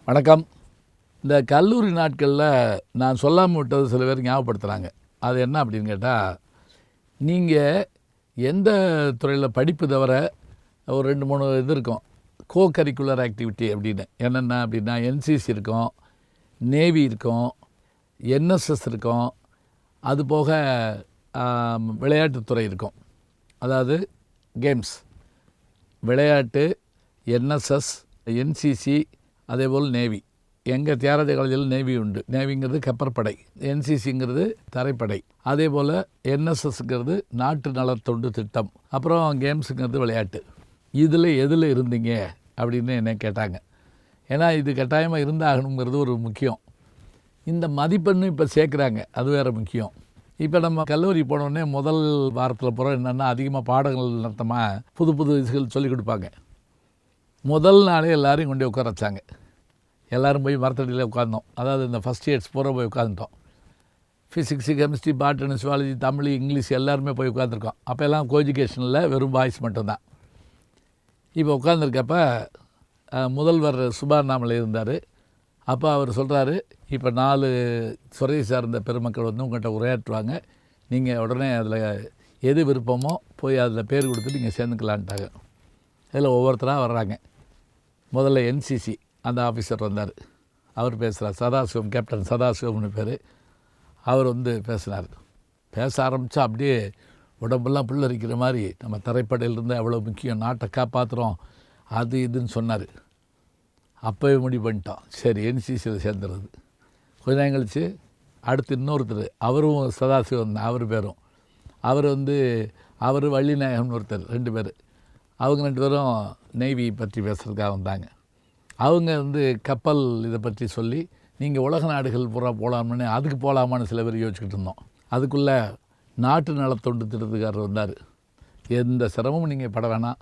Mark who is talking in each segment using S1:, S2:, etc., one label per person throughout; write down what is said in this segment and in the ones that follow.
S1: வணக்கம். இந்த கல்லூரி நாட்களில் நான் சொல்லாமல் விட்டது சில பேர் ஞாபகப்படுத்துகிறாங்க. அது என்ன அப்படின்னு கேட்டால், நீங்கள் எந்த துறையில் படிப்பு தவிர ஒரு 2-3 இது இருக்கும், கோ கரிக்குலர் ஆக்டிவிட்டி அப்படின்னு. என்னென்ன அப்படின்னா, என்சிசி இருக்கும், நேவி இருக்கும், என்எஸ்எஸ் இருக்கும், அதுபோக விளையாட்டுத்துறை இருக்கும். அதாவது கேம்ஸ், விளையாட்டு, என்எஸ்எஸ், என்சிசி, அதேபோல் நேவி. எங்கள் தியாகராஜ காலேஜில் நேவி உண்டு. நேவிங்கிறது கப்பற்படை, என்சிசிங்கிறது தரைப்படை, அதே போல் என்எஸ்எஸ்ங்கிறது நாட்டு நலத்தொண்டு திட்டம், அப்புறம் கேம்ஸுங்கிறது விளையாட்டு. இதில் எதில் இருந்தீங்க அப்படின்னு என்ன கேட்டாங்க. ஏன்னா இது கட்டாயமாக இருந்தாகணுங்கிறது ஒரு முக்கியம். இந்த மதிப்பெண்ணு இப்போ சேர்க்குறாங்க, அது வேறு முக்கியம். இப்போ நம்ம கல்லூரி போனோடனே முதல் வாரத்தில் போகிறோம் என்னென்னா, அதிகமாக பாடங்கள் நடத்தமாக புது விஷயங்கள் சொல்லிக் கொடுப்பாங்க. முதல் நாளே எல்லோரையும் கொண்டு உட்கார வச்சாங்க. எல்லோரும் போய் மரத்தடியில் உட்காந்தோம். அதாவது இந்த ஃபஸ்ட் இயர்ஸ் பூரா போய் உட்காந்துட்டோம். Physics, chemistry, botany, zoology, Tamil, English எல்லாருமே போய் உட்காந்துருக்கோம். அப்போ எல்லாம் கோஎஜுகேஷனில் வெறும் பாய்ஸ் மட்டும்தான். இப்போ உட்காந்துருக்கப்ப முதல்வர் சுபாண்ணாமலை இருந்தார். அப்போ அவர் சொல்கிறாரு, இப்போ 4 துறையை சார்ந்த பெருமக்கள் வந்து உங்கள்கிட்ட உரையாற்றுவாங்க. நீங்கள் உடனே அதில் எது விருப்பமோ போய் அதில் பேர் கொடுத்துட்டு நீங்கள் சேர்ந்துக்கலான்ட்டாங்க. இதில் ஒவ்வொருத்தராக வர்றாங்க. முதல்ல என்சிசி அந்த ஆஃபீஸர் வந்தார். அவர் பேசுகிறார். சதாசிவம், கேப்டன் சதாசிவம்னு பேர். அவர் வந்து பேசினார். பேச ஆரம்பித்தா அப்படியே உடம்பெல்லாம் புல்லரிக்கிற மாதிரி, நம்ம தரைப்படையிலிருந்து அவ்வளோ முக்கியம், நாட்டை காப்பாற்றுறோம், அது இதுன்னு சொன்னார். அப்போவே முடிவு பண்ணிட்டோம், சரி என்சிசியில் சேர்ந்துறது. கொஞ்ச நேரம் கழித்து அடுத்து இன்னொருத்தர், அவரும் சதாசிவம் தான் அவர் பேரும். அவர் வந்து அவர் வள்ளிநாயகம்னு ஒருத்தர், 2 பேர். அவங்க 2 பேரும் நேவி பற்றி பேசுகிறதுக்காக வந்தாங்க. அவங்க வந்து கப்பல் இதை பற்றி சொல்லி, நீங்கள் உலக நாடுகள் பூரா போகலாம்னு, அதுக்கு போகலாமான்னு சில பேர் யோசிச்சுக்கிட்டு இருந்தோம். அதுக்குள்ளே நாட்டு நலத்தொண்டு திட்டத்துக்காரர் வந்தார். எந்த சிரமமும் நீங்கள் பட வேணாம்,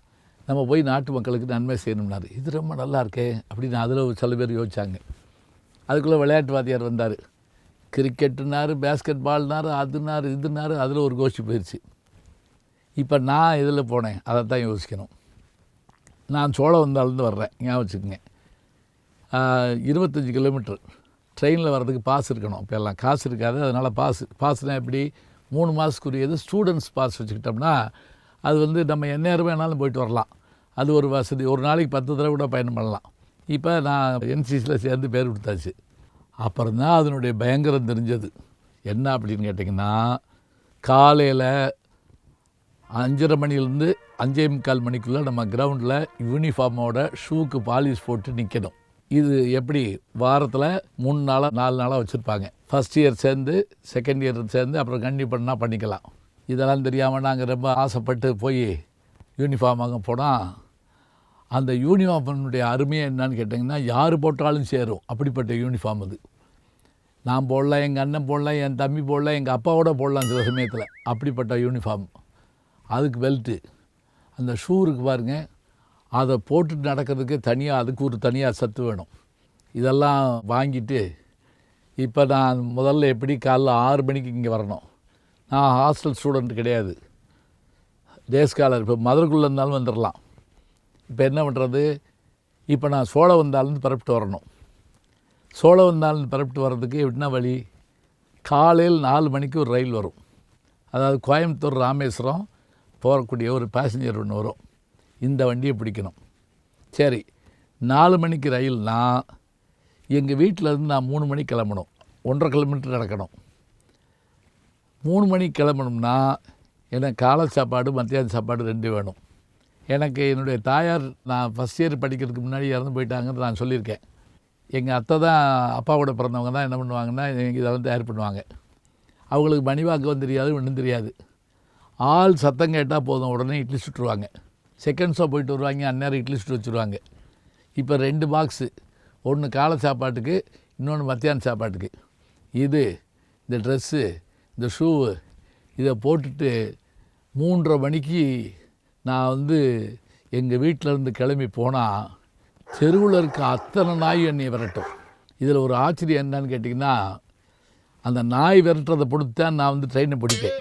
S1: நம்ம போய் நாட்டு மக்களுக்கு நன்மை செய்யணும்னாரு. இது ரொம்ப நல்லா இருக்கே அப்படின்னு அதில் சில பேர் யோசித்தாங்க. அதுக்குள்ளே விளையாட்டு வாத்தியார் வந்தார். கிரிக்கெட்டுனார், பேஸ்கெட் பால்னார், அதுனார் இதுனார், அதில் ஒரு கோஷ்டி போயிடுச்சு. இப்போ நான் இதில் போனேன், அதை தான் யோசிக்கணும். நான் சோழவந்தாலேருந்து வர்றேன், ஞாபகம் வச்சுக்கோங்க. 25 கிலோமீட்டர் ட்ரெயினில் வர்றதுக்கு பாஸ் இருக்கணும். இப்போ எல்லாம் காசு இருக்காது. அதனால் பாஸ்னால் எப்படி, 3 மாதத்துக்குரியது ஸ்டூடெண்ட்ஸ் பாஸ் வச்சுக்கிட்டோம்னா அது வந்து நம்ம எந்நேரம் வேணாலும் போயிட்டு வரலாம். அது ஒரு வசதி. ஒரு நாளைக்கு 10 தடவை கூட பயணம் பண்ணலாம். இப்போ நான் என்சிசியில் சேர்ந்து பேர் கொடுத்தாச்சு. அப்புறம் தான் அதனுடைய பயங்கரம் தெரிஞ்சது. என்ன அப்படின்னு கேட்டிங்கன்னா, காலையில் 5:30 மணிலேருந்து 5:45 மணிக்குள்ளே நம்ம கிரவுண்டில் யூனிஃபார்மோட ஷூக்கு பாலிஷ் போட்டு நிற்கணும். இது எப்படி, வாரத்தில் 3 நாளாக 4 நாளாக வச்சுருப்பாங்க. ஃபஸ்ட் இயர் சேர்ந்து, செகண்ட் இயர் சேர்ந்து, அப்புறம் கண்டினியூ பண்ணால் பண்ணிக்கலாம். இதெல்லாம் தெரியாமல் நாங்கள் ரொம்ப ஆசைப்பட்டு போய் யூனிஃபார்ம் வாங்க போனால், அந்த யூனிஃபார்மினுடைய அருமையை என்னன்னு கேட்டிங்கன்னா, யார் போட்டாலும் சேரும், அப்படிப்பட்ட யூனிஃபார்ம் அது. நான் போடலாம், எங்கள் அண்ணன் போடலாம், என் தம்பி போடலாம், எங்கள் அப்பாவோட போடலாம் சில சமயத்தில். அப்படிப்பட்ட யூனிஃபார்ம். அதுக்கு பெல்ட்டு, அந்த ஷூ இருக்குது பாருங்கள், அதை போட்டுட்டு நடக்கிறதுக்கு தனியாக, அதுக்கு ஒரு தனியாக சத்து வேணும். இதெல்லாம் வாங்கிட்டு இப்போ நான் முதல்ல எப்படி காலைல 6 மணிக்கு இங்கே வரணும். நான் ஹாஸ்டல் ஸ்டூடெண்ட் கிடையாது, டேஸ்காலர். இப்போ மதுரைக்குள்ளே இருந்தாலும் வந்துடலாம். இப்போ என்ன பண்ணுறது, இப்போ நான் சோழவந்தாலேருந்து புறப்பட்டு வரணும். சோழவந்தாலேருந்து புறப்பட்டு வர்றதுக்கு எப்படின்னா வழி, காலையில் 4 மணிக்கு ஒரு ரயில் வரும். அதாவது கோயம்புத்தூர் ராமேஸ்வரம் போகக்கூடிய ஒரு பேசஞ்சர் ஒன்று வரும். இந்த வண்டியை பிடிக்கணும். சரி, 4 மணிக்கு ரயில்னால் எங்கள் வீட்டிலேருந்து நான் 3 மணிக்கு கிளம்பணும். 1.5 கிலோமீட்டர் நடக்கணும். 3 மணிக்கு கிளம்பணும்னா எனக்கு காலை சாப்பாடு, மத்தியான சாப்பாடு 2 வேணும். எனக்கு என்னுடைய தாயார், நான் ஃபஸ்ட் இயர் படிக்கிறதுக்கு முன்னாடி இறந்து போயிட்டாங்கன்னு நான் சொல்லியிருக்கேன். எங்கள் அத்தை தான், அப்பாவோட பிறந்தவங்க தான் என்ன பண்ணுவாங்கன்னா, இதெல்லாம் தயார் பண்ணுவாங்க. அவங்களுக்கு மணிவாக்கம் தெரியாது, ஒன்றும் தெரியாது. ஆள் சத்தம் கேட்டால் போதும், உடனே இட்லி சுட்டுருவாங்க. செகண்ட் ஷோ போயிட்டு வருவாங்க, அந்நேரம் இட்லி சுட்டு வச்சுருவாங்க. இப்போ 2 பாக்ஸு, ஒன்று காலை சாப்பாட்டுக்கு, இன்னொன்று மத்தியான சாப்பாட்டுக்கு. இந்த ட்ரெஸ்ஸு, இந்த ஷூவு, இதை போட்டுட்டு 3:30 மணிக்கு நான் வந்து எங்கள் வீட்டிலேருந்து கிளம்பி போனால் தெருவில் இருக்க அத்தனை நாய் என்னை விரட்டும். இதில் ஒரு ஆச்சரியம் என்னன்னு கேட்டிங்கன்னா, அந்த நாய் விரட்டுறதை பொறுத்து தான் நான் வந்து ட்ரெயினை பிடிப்பேன்.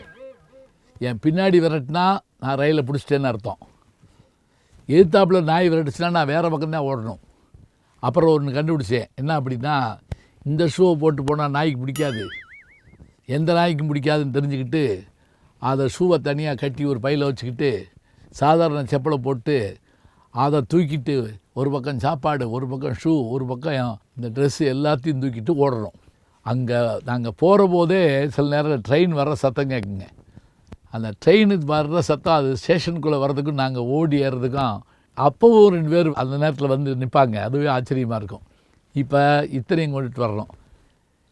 S1: என் பின்னாடி விரட்டினா நான் ரயிலை பிடிச்சிட்டேன்னு அர்த்தம். எதிர்த்தாப்பில் நாய் விரட்டுச்சுன்னா நான் வேறு பக்கம் தான் ஓடணும். அப்புறம் ஒன்று கண்டுபிடிச்சேன். என்ன அப்படின்னா, இந்த ஷூவை போட்டு போனால் நாய்க்கு பிடிக்காது, எந்த நாய்க்கும் பிடிக்காதுன்னு தெரிஞ்சுக்கிட்டு அதை ஷூவை தனியாக கட்டி ஒரு பையில் வச்சுக்கிட்டு சாதாரண செப்பலை போட்டு அதை தூக்கிட்டு ஒரு பக்கம் சாப்பாடு, ஒரு பக்கம் ஷூ, ஒரு பக்கம் இந்த ட்ரெஸ்ஸு எல்லாத்தையும் தூக்கிட்டு ஓடுறோம். அங்கே நாங்கள் போகிற போதே சில நேரம் ட்ரெயின் வர்ற சத்தம் கேட்குங்க. அந்த ட்ரெயினுக்கு வர்ற சத்தம் அது ஸ்டேஷனுக்குள்ளே வர்றதுக்கும் நாங்கள் ஓடி ஏறதுக்கும் அப்போவும் 2 பேர் அந்த நேரத்தில் வந்து நிற்பாங்க. அதுவே ஆச்சரியமாக இருக்கும். இப்போ இத்தனையும் கொண்டுட்டு வரணும்.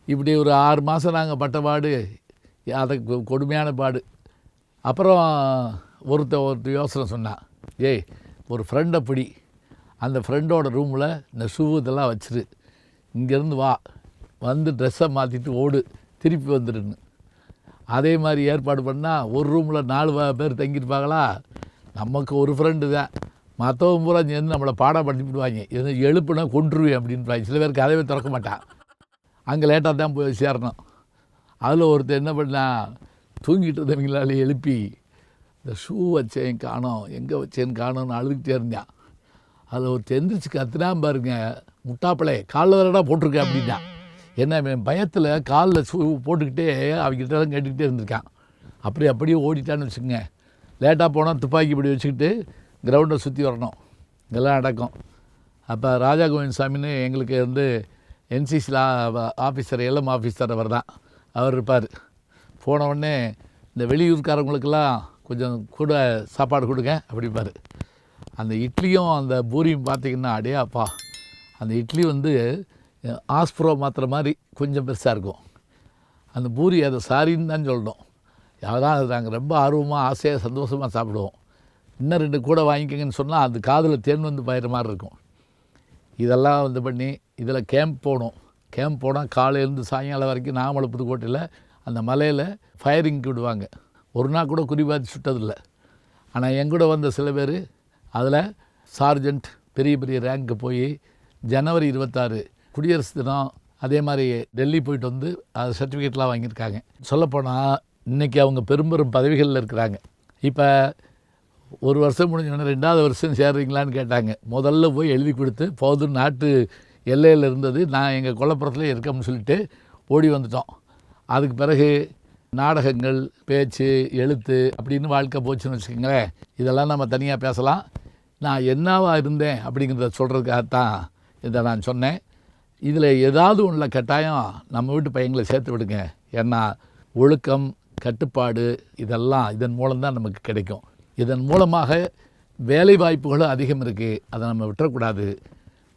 S1: இப்படி ஒரு 6 மாதம் நாங்கள் பட்ட பாடு, அதை கொடுமையான பாடு. அப்புறம் ஒருத்தர் யோசனை சொன்னான், ஏய் ஒரு ஃப்ரெண்டை பிடி, அந்த ஃப்ரெண்டோட ரூமில் இந்த ஷூ இதெல்லாம் வச்சிரு, இங்கேருந்து வா, வந்து ட்ரெஸ்ஸை மாற்றிட்டு ஓடு, திருப்பி வந்துடுன்னு. அதே மாதிரி ஏற்பாடு பண்ணால் ஒரு ரூமில் 4 பேர் தங்கியிருப்பாங்களா. நமக்கு ஒரு ஃப்ரெண்டு தான், மற்றவங்க பூரா சேர்ந்து நம்மளை பாடம் படிச்சுவிடுவாங்க. எது எழுப்புனா கொண்டுருவேன் அப்படின்றாங்க. சில பேருக்கு கதவே திறக்க மாட்டான். அங்கே லேட்டாக தான் போய் சேரணும். அதில் ஒருத்தர் என்ன பண்ணா, தூங்கிட்டு இருந்தவங்களால எழுப்பி இந்த ஷூ வச்சேன் காணோம், எங்கே வச்சேன்னு காணோன்னு அழுதுகிட்டே இருந்தான். அதில் ஒருத்தர் எந்திரிச்சு கத்துனா பாருங்க, முட்டாப்பிளே காலில் வரடா போட்டிருக்கேன் அப்படின்னா. என்ன பயத்தில் காலில் ஷூ போட்டுக்கிட்டே அவங்ககிட்டலாம் கேட்டுக்கிட்டே இருந்திருக்கான். அப்படியே ஓடிட்டான்னு வச்சுக்கோங்க. லேட்டாக போனால் துப்பாக்கி இப்படி வச்சுக்கிட்டு கிரவுண்டை சுற்றி வரணும். இதெல்லாம் நடக்கும். அப்போ ராஜா கோவிந்தசாமின்னு எங்களுக்கு வந்து என்சிசியில் ஆஃபீஸர், எல்எம் ஆஃபீஸர் அவர் தான். அவர் இருப்பார். போன உடனே இந்த வெளியூர்காரங்களுக்கெல்லாம் கொஞ்சம் கூட சாப்பாடு கொடுங்க அப்படிப்பார். அந்த இட்லியும் அந்த பூரியும் பார்த்திங்கன்னா, அடே அப்பா, அந்த இட்லி வந்து ஆஸ்ப்ரோ மாத்திர மாதிரி கொஞ்சம் பெருசாக இருக்கும். அந்த பூரி அதை சாரின்னு தான் சொல்லணும். யாராவது அது நாங்கள் ரொம்ப ஆர்வமாக ஆசையாக சந்தோஷமாக சாப்பிடுவோம். இன்னும் 2 கூட வாங்கிக்கங்கன்னு சொன்னால் அது காதில் தேன் வந்து பாயிற மாதிரி இருக்கும். இதெல்லாம் வந்து பண்ணி இதில் கேம்ப் போனோம். கேம்ப் போனால் காலையிலேருந்து சாயங்காலம் வரைக்கும் நாமக்கல் புதுக்கோட்டையில் அந்த மலையில் ஃபயரிங்க்கு விடுவாங்க. ஒரு நாள் கூட குறிபார்த்து சுட்டதில்லை. ஆனால் எங்கூட வந்த சில பேர் அதில் சார்ஜென்ட் பெரிய ரேங்க்கு போய் ஜனவரி 26 குடியரசு தினம் அதே மாதிரி டெல்லி போயிட்டு வந்து அது சர்டிஃபிகேட்லாம் வாங்கியிருக்காங்க. சொல்லப்போனால் இன்றைக்கி அவங்க பெரும் பதவிகளில் இருக்கிறாங்க. இப்போ 1 வருஷம் முடிஞ்சோடனே 2வது வருஷம் சேர்றீங்களான்னு கேட்டாங்க. முதல்ல போய் எழுதி கொடுத்து போதும், நாட்டு எல்லையில் இருந்தது, நான் எங்கள் கொல்லப்புறத்துலேயே இருக்கோம்னு சொல்லிட்டு ஓடி வந்துட்டோம். அதுக்கு பிறகு நாடகங்கள், பேச்சு, எழுத்து அப்படின்னு வாழ்க்கை போச்சுன்னு வச்சுக்கோங்களேன். இதெல்லாம் நம்ம தனியாக பேசலாம். நான் என்னவாக இருந்தேன் அப்படிங்கிறத சொல்கிறதுக்காகத்தான் இதை நான் சொன்னேன். இதில் ஏதாவது ஒன்றில் கட்டாயம் நம்ம வீட்டு பையங்களை சேர்த்து விடுங்க. ஏன்னா ஒழுக்கம், கட்டுப்பாடு இதெல்லாம் இதன் மூலம்தான் நமக்கு கிடைக்கும். இதன் மூலமாக வேலை வாய்ப்புகளும் அதிகம் இருக்குது. அதை நம்ம விட்டுறக்கூடாது.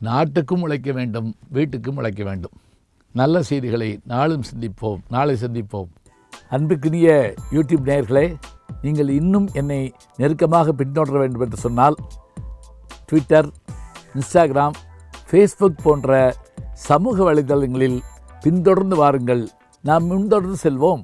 S1: நாட்டுக்கும் உழைக்க வேண்டும், வீட்டுக்கும் உழைக்க வேண்டும். நல்ல செய்திகளை நாளும் சிந்திப்போம், நாளை சந்திப்போம். அன்புக்குரிய யூடியூப் நேயர்களே, நீங்கள் இன்னும் என்னை நெருக்கமாக பின்தொடர வேண்டும் என்று சொன்னால் ட்விட்டர், இன்ஸ்டாகிராம், ஃபேஸ்புக் போன்ற சமூக வலைதளங்களில் பின்தொடர்ந்து வாருங்கள். நாம் முன்தொடர்ந்து செல்வோம்.